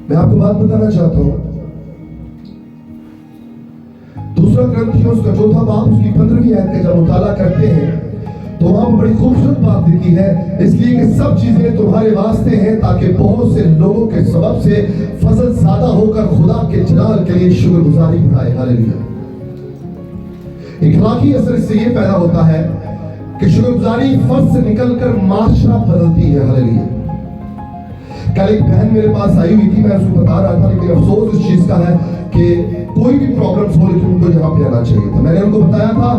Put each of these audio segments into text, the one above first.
मैं आपको बात बताना चाहता हूं, दूसरा ग्रंथियों उसका चौथा बाब उसकी 15वीं आयत का जब मुताला करते हैं तो वहां पर बड़ी खूबसूरत बात लिखी है, इसलिए कि सब चीजें तुम्हारे वास्ते हैं ताकि बहुत से लोगों के सबब से फजल ज्यादा होकर खुदा के जलाल के लिए शुक्रगुजारी बढ़ाए। हालेलुया। इखलाकी असर इससे ये पैदा होता है कि शुक्रगुजारी फर्ज से निकलकर माशरा बदलती है। हालेलुया। कल एक बहन मेरे पास आई हुई थी, मैं उसको बता रहा था, लेकिन अफसोस इस चीज का है कि कोई भी प्रॉब्लम्स हो लेकिन उनको यहाँ पे आना चाहिए था। मैंने उनको बताया था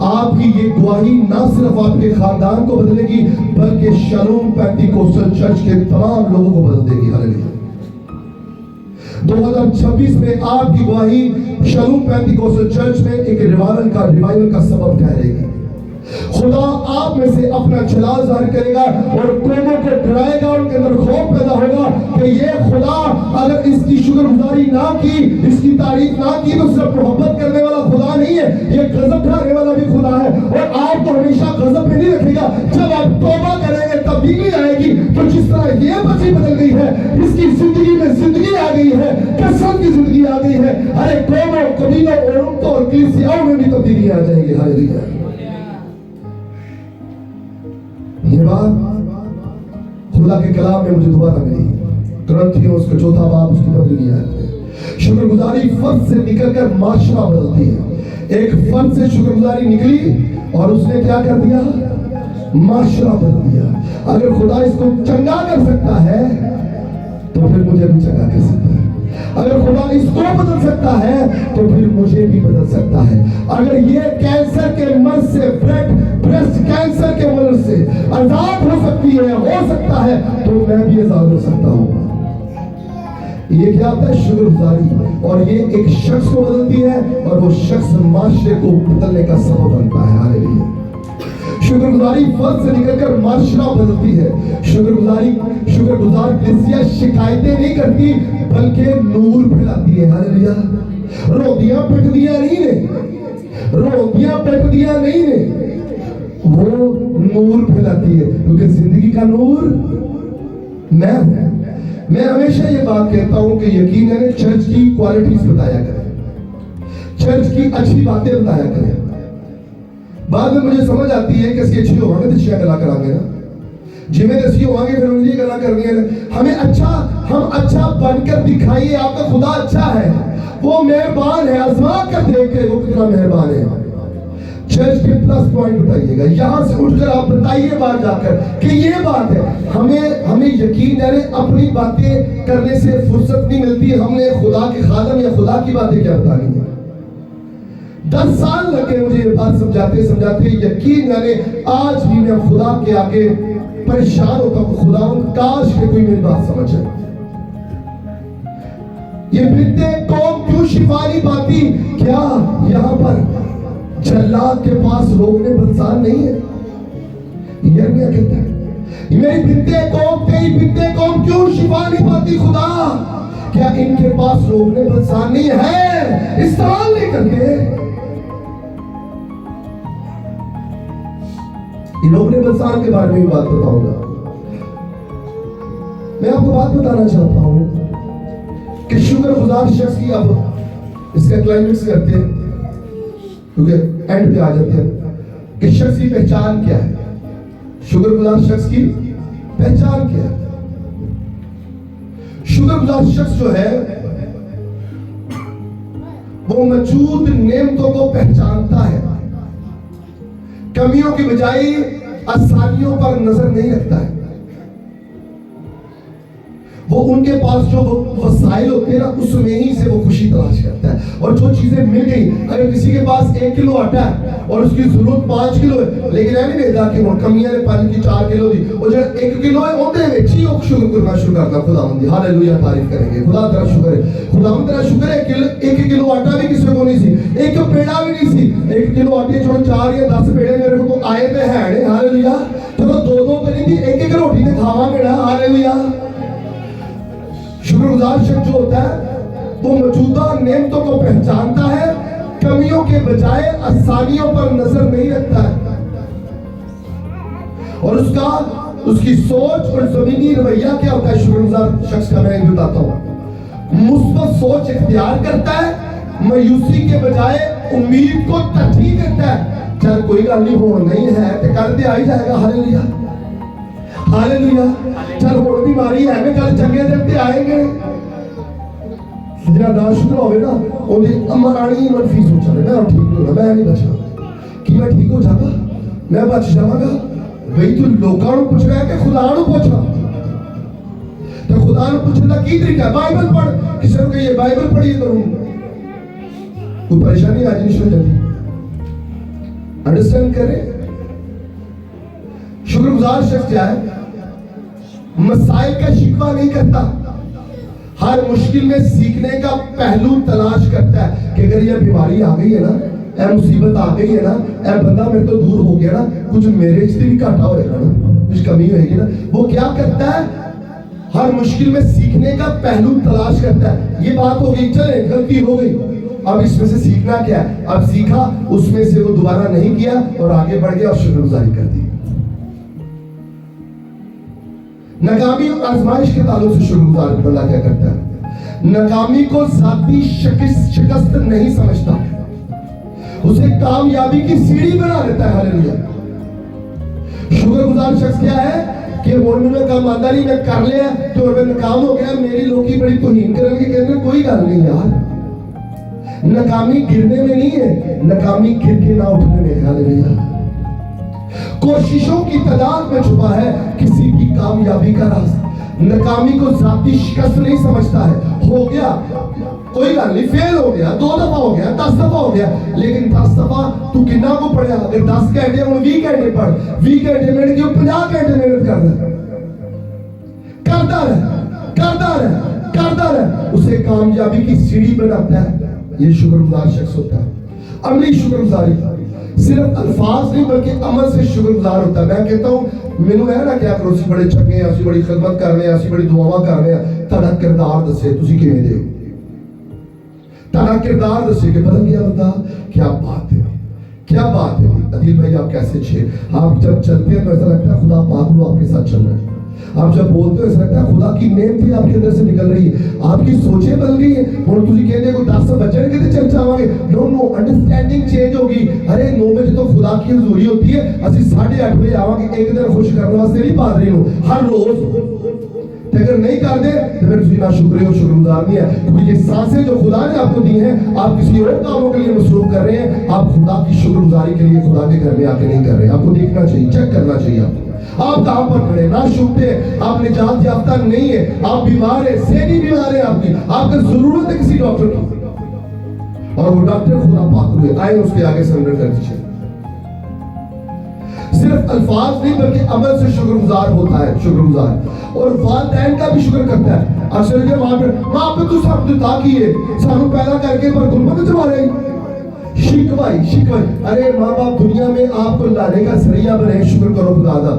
आपकी ये गवाही ना सिर्फ आपके खानदान को बदलेगी बल्कि शालोम पेंटिकोस्टल चर्च के तमाम लोगों को बदल देगी। हालेलुया। 2026 में आपकी गवाही शालोम पेंटिकोस्टल चर्च में एक रिवाइवल का सबब ठहरेगी। खुदा आप में से अपना जलाल जाहिर करेगा और कौमों को डराएगा, उनके अंदर खौफ पैदा होगा कि ये खुदा अगर इसकी शुक्रगुजारी ना की, इसकी तारीफ ना की तो सिर्फ मोहब्बत करने वाला खुदा नहीं है, ये गजब ढाने वाला भी खुदा है और आपको हमेशा गजब में नहीं रखेगा। जब आप तौबा करेंगे तब्दीली आएगी। तो जिस तरह ये बच्ची बदल गई है, इसकी जिंदगी में जिंदगी आ गई है, कसरत की जिंदगी आ गई है, अरे कौमों, कबीलों, उम्मतों और कलीसियाओं में भी तब्दीली आ जाएगी। हालेलुया। ये बात खुदा के कलाम में मुझे दोबारा मिली, ग्रंथियों उसका चौथा बाब उसकी 15वीं आयत में। शुक्रगुजारी फर्ज से निकलकर माशरा बदलती है। एक फर्ज से शुक्रगुजारी निकली और उसने क्या कर दिया? माशरा बदल दिया। अगर खुदा इसको चंगा कर सकता है तो फिर मुझे भी चंगा कर सकता है। अगर खुदा इसको बदल सकता है तो फिर मुझे भी बदल सकता है। अगर ये कैंसर के मर्ज से, ब्रेस्ट कैंसर के मर्ज से आजाद हो सकती है, हो सकता है, तो मैं भी आजाद हो सकता हूँ। ये क्या होता है? शुक्रगुजारी। और ये एक शख्स को बदलती है और वो शख्स माशरे को बदलने का सबब बनता है। हालेलुया। शुक्रगुजारी फर्ज से निकलकर माशरा बदलती है। शुक्रगुजार कलीसिया शिकायतें नहीं करती बल्कि नूर फैलाती है। हालेलुया। रोटियां पिट दिया नहीं ने, रोटियां पिट दिया नहीं ने, वो नूर फैलाती है क्योंकि जिंदगी का नूर मैं हूं। मैं हमेशा ये बात कहता हूं कि यकीन है चर्च की क्वालिटीज बताया करें, चर्च की अच्छी बातें बताया करें। बाद में मुझे समझ आती है कि इसकी अच्छी होंगे तो अच्छी गला करांगे ना, जिम्मे दसी होंगे फिर उनकी गला करनी है। हमें हम अच्छा बनकर दिखाइए। आपका खुदा अच्छा है, वो मेहरबान है। आजमा कर देखे वो कितना मेहरबान है। चर्च के प्लस पॉइंट बताइएगा। यहां से उठकर आप बताइए बाहर जाकर कि ये बात है। हमें यकीन है अपनी बातें करने से फुर्सत नहीं मिलती। हमने खुदा के खादम या खुदा की बातें क्या बतानी है। 10 साल लगे मुझे ये बात समझाते समझाते। यकीन जाने आज भी मैं खुदा के आगे परेशान होता हूं। खुदा काश के कोई मेरी बात समझ जाए। ये बिनते कौम क्यों शिफा नहीं पाती? क्या यहां पर जल्लाद के पास रोकने बलसान नहीं है? यिर्मयाह कहता है मेरी बिनते कौम, तेरी बिनते कौम क्यों शिफा नहीं पाती? खुदा क्या इनके पास रोकने बलसान नहीं है? इस्तेमाल नहीं करते। रोकने बलसान के बारे में भी बात बताऊंगा। मैं आपको बात बताना चाहता हूं कि शुक्रगुजार शख्स की, अब इसका क्लाइमेक्स करते हैं क्योंकि एंड पे आ जाते हैं कि शख्स की पहचान क्या है। शुक्रगुजार शख्स की पहचान क्या है? शुक्रगुजार शख्स जो है वो मौजूद नेमतों को पहचानता है, कमियों की बजाय आसानियों पर नजर नहीं रखता है। वो उनके पास जो वसाइल होते हैं ना उसमें ही से वो खुशी तलाश करता है। और जो चीजें मिल गई, अगर किसी के पास 1 किलो आटा है और उसकी जरूरत 5 किलो है, लेकिन नहीं बेहदा कि कमियां ने 5 की 4 किलो दी, और जो 1 किलो है ओदे में ही शुक्र करना शुरू करता। खुदावंद दी हालेलुया, तारीफ करेंगे। खुदा तेरा शुक्र है, खुदावंद तेरा शुक्र है कि 1 किलो आटा भी किसी को नहीं सी, 1 पेड़ा भी नहीं सी। 1 किलो आटे जो 4 या 10 पेड़े मेरे को आए थे है। हालेलुया। चलो 2-2 करी थी, 1-1 रोटी ते खावा मेरा। हालेलुया। शुक्रगुजार शख्स जो होता है वो मौजूदा नेमतों को पहचानता है, कमियों के बजाय आसानियों पर नजर नहीं रखता है। और उसकी सोच और जमीनी रवैया क्या होता है शुक्रगुजार शख्स का, मैं बताता हूं। मुस्बत सोच इख्तियार करता है, मायूसी के बजाय उम्मीद को तरजीह देता है। चल कोई गल नहीं, होड़ नहीं है तो कल तो आ ही जाएगा। Hallelujah hallelujah. चल होड़ बीमारी है मैं कल चंगे दिन ते आएंगे। जिहड़ा ना शुक्र होवे ना ओदी अमरानी मनफी सोचा ले, मैं ठीक नहीं होना, मैं नहीं बचना। कि मैं ठीक हो जाऊंगा, मैं बच जाऊंगा। भाई तू लोकां नूं पुछ रहा है कि खुदा नूं पुछा? तो खुदा ने पूछने का की तरीका? बाइबल पढ़। किसी को कहिए बाइबल पढ़िए करूं, कोई परेशानी आज नहीं शुरू जल्दी अंडरस्टैंड करें। शुक्रगुजार शख्स क्या है? मसाइल का शिकवा नहीं करता, हर मुश्किल में सीखने का पहलू तलाश करता है कि अगर ये बीमारी आ गई है ना, ए मुसीबत आ गई है ना, ए बंदा मेरे तो दूर हो गया ना, कुछ मेरे से भी घाटा होएगा ना, कुछ कमी होएगी ना। वो क्या करता है? हर मुश्किल में सीखने का पहलू तलाश करता है। ये बात हो गई, चले गलती हो गई, अब इसमें से सीखना क्या है? अब सीखा, उसमें से वो दोबारा नहीं किया और आगे बढ़ गया और शुक्रगुजारी कर दी। नाकामी और आजमाइश के ताल्लुक से शुक्रगुजार बंदा क्या करता है? नाकामी को जाती शिकस्त नहीं समझता, उसे कामयाबी की सीढ़ी बना लेता है। हालेलुया। शुक्रगुजार शख्स क्या है कि मैंने काम आंदा नहीं, मैं कर लिया तो मैं नाकाम हो गया, मेरी लोग बड़ी तौहीन करेंगे, कहते कोई गल नहीं यार, नाकामी गिरने में नहीं है, नाकामी गिर के ना उठने में। हालेलुया। कोशिशों की तादाद में छुपा है किसी की कामयाबी का राज। नाकामी को जाती शिकस्त नहीं समझता है। हो गया कोई गल नहीं, फेल हो गया, 2 दफा हो गया, 10 दफा हो गया, लेकिन 10 दफा तू कितना को पढ़िया? अगर 10 घंटे हम 20 घंटे पढ़, 20 घंटे मेहनत की 50 घंटे मेहनत करता रहे, उसे कामयाबी की सीढ़ी बनाता है। ये शुक्रगुजार शख्स होता है। अमली शुक्रगुजारी सिर्फ अल्फाज नहीं बल्कि अमल से शुक्रगुजार होता है। मैं कहता हूं मैनू है ना क्या करो, असि बड़े चंगे, असि बड़ी खिदमत कर रहे हैं, असि बड़ी दुआवां कर रहे हैं, तुहाडा किरदार दसे तुसी किवें दे हो, तुहाडा किरदार दसे कि बदल गया बंदा। क्या बात है, क्या बात है। अदिल भाई आप कैसे छे? आप जब चलते हैं तो ऐसा लगता है खुदा पाक लो आपके साथ चल रहा है। आप जब बोलते हो ऐसा लगता है खुदा की नेम थी आपके अंदर से निकल रही है, आपकी सोचें बदल गई है। और तुझे कहते को 10 बच्चे ने कहते चल जावांगे, नो अंडरस्टैंडिंग चेंज होगी। अरे 9 बजे तो खुदा की हुजूरी होती है, असि 8:30 बजे आवांगे एक दिन खुश करने वास्ते नहीं पादरी नु हर रोज। अगर नहीं कर दे तो फिर तुझे ना शुक्र हो, शुक्रगुजार नहीं है। क्योंकि ये सांसें जो खुदा ने आपको दी हैं, आप किसी और कामों के लिए मसरूफ कर रहे हैं, आप खुदा की शुक्रगुजारी के लिए खुदा के घर में आके नहीं कर रहे। आपको देखना चाहिए, चेक करना चाहिए आप कहां पर खड़े। ना शुक्र आप निजात याफ्ता नहीं है, आप बीमार है, सेहरी बीमार है, आपको जरूरत है किसी डॉक्टर की, और वो डॉक्टर खुदा पाक हुए। आए उसके आगे सरेंडर कर दीजिए। सिर्फ अल्फाज नहीं बल्कि अमल से शुक्रगुजार होता है शुक्रगुजार, और वालिदैन का भी शुक्र करता है। असल में मां पे तू सब दिता की है, सानू पैदा करके पर गुरबत च मारे शिकवाई। अरे माँ बाप दुनिया में आपको लाने का जरिया बने, शुक्र करो खुदा का।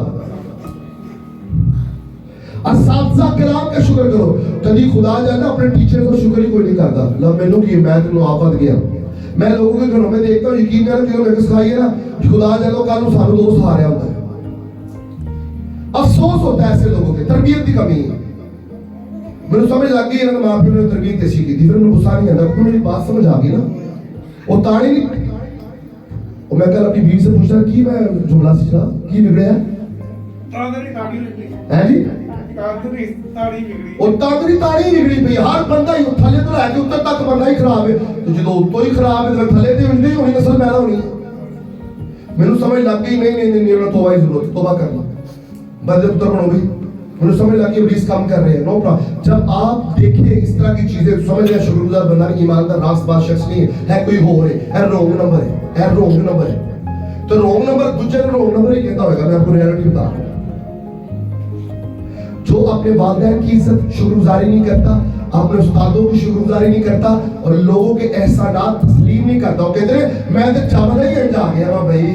असातिज़ा किराम का शुक्र करो। कभी खुदा जाना अपने टीचर को शुक्र ही कोई नहीं करता। लो मैनू की मैं तेन आफत गया, मैं लोगों के घरों में देखता हूँ, यकीन करो कि उन्हें सिखाइए ना खुदा जानो कल सानू दोस्त हारे होता है। अफसोस होता है ऐसे लोगों की तरबियत की कमी है। मेरे समझ लग गई ना, माँ प्यो ने तरबियत ऐसी की थी, फिर उन्हें गुस्सा नहीं आता। मेरी बात समझ आ गई ना, वो ताड़ी नहीं। और मैं कल अपनी बीवी से पूछ रहा कि मैं जुमला सीखा की बिगड़े है जी, ताड़ी बिगड़ी पई। हर बंदा ही थले तो लैके उत्तर तक बंदा ही खराब है, तो जो उत्तों ही खराब है तो थले तो नहीं होनी, नस्ल पैदा होनी है। मैनू समझ लग गई नहीं तौबा की जरूरत, तौबा करना बंदे पुत्र बनो भाई। मैंने समझ लगी इब्लीस काम कर रहे हैं, नो प्रॉब्लम। जब आप देखें इस तरह की चीजें समझ रहे, शुक्रगुजार बंदा ईमानदार रास्तबाज शख्स नहीं है, कोई हो रहे रोंग नंबर है, रोंग नंबर है। तो रोंग नंबर दूसरे को रोंग नंबर ही कहता होगा। मैं आपको रियलिटी बता रहा हूं, जो अपने वालिदैन की इज्जत शुक्रगुजारी नहीं करता, अपने उस्तादों की शुक्रगुजारी नहीं करता, और लोगों के एहसानात तस्लीम नहीं करता। वो कहते हैं मैं तो जमदा ही अंज आ गया वा भाई,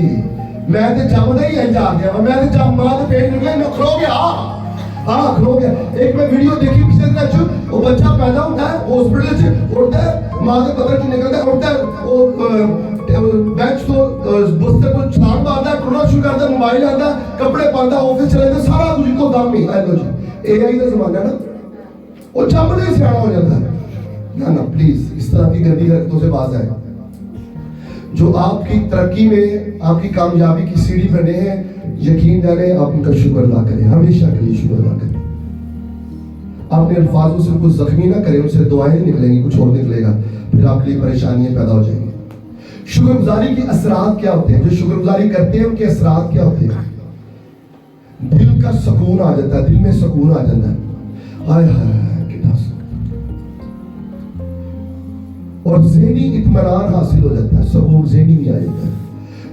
मैं तो जमदा ही अंज आ गया वा, मैं तो जब मां के पेट निकले मैं खलो गया। हाँ खलो गया। एक मैं वीडियो देखी पिछले दिन, वो बच्चा पैदा होता है हॉस्पिटल से, उठता है मां के पता नहीं निकलता है, उठता है वो बेंच तो बस्ते को छलांग मारता है, टुरना शुरू करता है, मोबाइल आता है, कपड़े पाता, ऑफिस चले जाता, सारा कुछ को दम नहीं। एआई का जमाना है ना, वो जमदे सियाना हो जाता है। ना ना प्लीज इस तरह की गंदी हरकतों से बाज आए। जो आपकी तरक्की में, आपकी कामयाबी की सीढ़ी बने हैं, यकीन जाने आप उनका शुक्र अदा करें, हमेशा के लिए शुक्र अदा करें। आपने अल्फाजों से उनको जख्मी ना करें, उनसे दुआएं नहीं निकलेंगी, कुछ और निकलेगा, फिर आपके लिए परेशानियां पैदा हो जाएंगी। शुक्रगुजारी के असरात क्या होते हैं? जो शुक्रगुजारी करते हैं उनके असरात क्या होते हैं? दिल का सुकून आ जाता है, दिल में सुकून आ जाता है, हाय हाय कितना सुकून, और ज़हनी इत्मीनान हासिल हो जाता है, सुकून ज़हनी भी आ जाता है।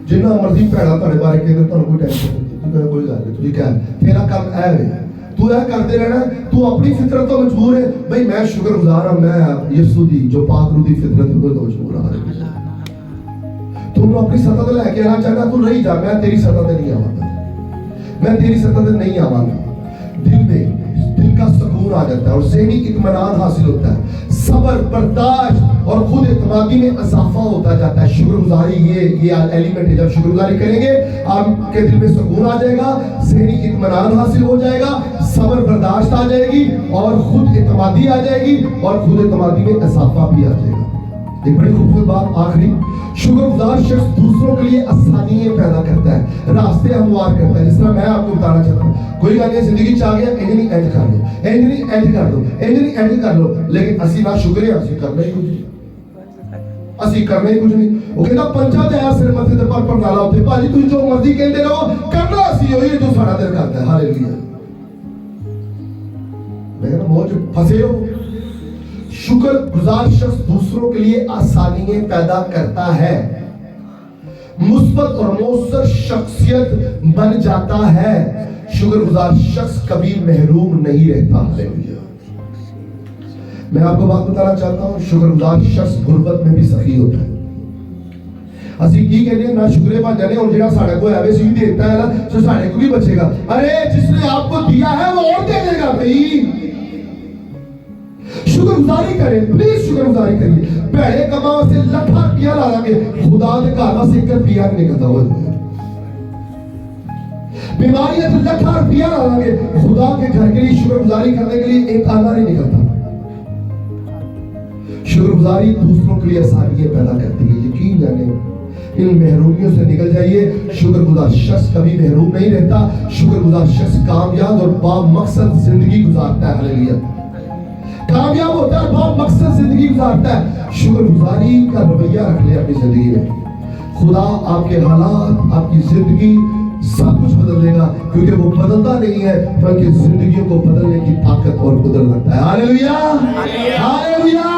जिन्ना मर्जी भैड़ा तेरे बारे कहते तुहानू कोई टेंशन नहीं, कोई गल नहीं, तुझे क्या तेरा काम है वे, तू ऐ करते रहना, तू अपनी फितरत तो मजबूर है भाई, मैं शुक्रगुजार हां, मैं यीशु दी जो पाक रूह दी फितरत तो मजबूर हां। तू अपनी सतह ते लेके आना चाहता, तू रही जा, मैं तेरी सतह ते नहीं आवांगा, मैं तेरी सतह ते नहीं आवांगा। दिल में दिल का सुकून आ जाता है और ज़हनी इत्मीनान हासिल होता है, सब्र, बर्दाश्त और खुद एतमादी में इजाफा होता जाता है। शुक्रगुजारी ये एलिमेंट है। जब शुक्रगुजारी करेंगे आपके दिल में सुकून आ जाएगा, ज़हनी इत्मीनान हासिल हो जाएगा, सब्र बर्दाश्त आ जाएगी और खुद एतमादी आ जाएगी और खुद एतमादी में इजाफा भी आ जाएगा। एक बड़ी खूबसूरत बात आखिरी, शुक्रगुजार शख्स दूसरों के लिए आसानियां पैदा करता है, रास्ते हमवार करता है। जिस तरह मैं आपको बताना चाहता हूँ, कोई गाने जिंदगी च आ गया, इंजनी एंड कर लो, इंजनी एंड कर लो, इंजनी एंड कर लो, लेकिन असि ना शुक्रिया, असि करना ही कुछ नहीं, असि करना ही कुछ नहीं। वो कहता पंचा ते आ सिर मथे ते पर नाला होते, भाजी तुम जो मर्जी कहते रहो, करना असि होई जो साडा दिल करता है। हालेलुया। मैं कहना मौज फंसे हो। शुक्रगुजार शख्स दूसरों के लिए आसानियां पैदा करता है, मुस्बत और मौसर शख्सियत बन जाता है। शुक्रगुजार शख्स कभी महरूम नहीं रहता। हालेलुया। मैं आपको बात बताना चाहता हूं, शुक्रगुजार शख्स गुर्बत में भी सखी होता है। असि की कहने ना शुक्रे बन जाने और जेड़ा साडे को है सी देता है ना, तो साडे को भी बचेगा। अरे जिसने आपको दिया है वो और दे देगा भाई। शुक्रगुजारी करें, प्लीज शुक्रगुजारी करिए। भैड़े कमा से लखा रुपया ला लांगे, खुदा के घर से 1 रुपया नहीं निकलता हो। बीमारियां से लखा रुपया ला लांगे, खुदा के घर के लिए शुक्रगुजारी करने के लिए 1 आना नहीं निकलता। शुक्रगुजारी दूसरों के लिए आसानियां पैदा करती है। यकीन जाने इन महरूमियों से निकल जाइए। शुक्रगुजार शख्स कभी महरूम नहीं रहता। शुक्रगुजार शख्स कामयाब और बामकसद जिंदगी गुजारता है। हालेलुया। कामयाब होता है, बहुत मकसद जिंदगी गुजारता है। शुक्रगुजारी का रवैया रख ले अपनी जिंदगी में, खुदा आपके हालात, आपकी जिंदगी सब कुछ बदल देगा, क्योंकि वो बदलता नहीं है बल्कि जिंदगियों को बदलने की ताकत और कुदरत रखता है। Hallelujah, hallelujah.